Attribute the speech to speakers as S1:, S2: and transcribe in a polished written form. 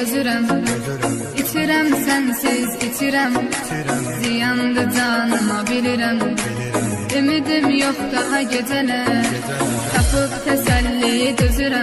S1: dözürəm. İçirəm sənsiz içirəm, ziyandı canıma bilirəm. Ümidim yox daha gecələr, tapıb təsəlli dözürəm.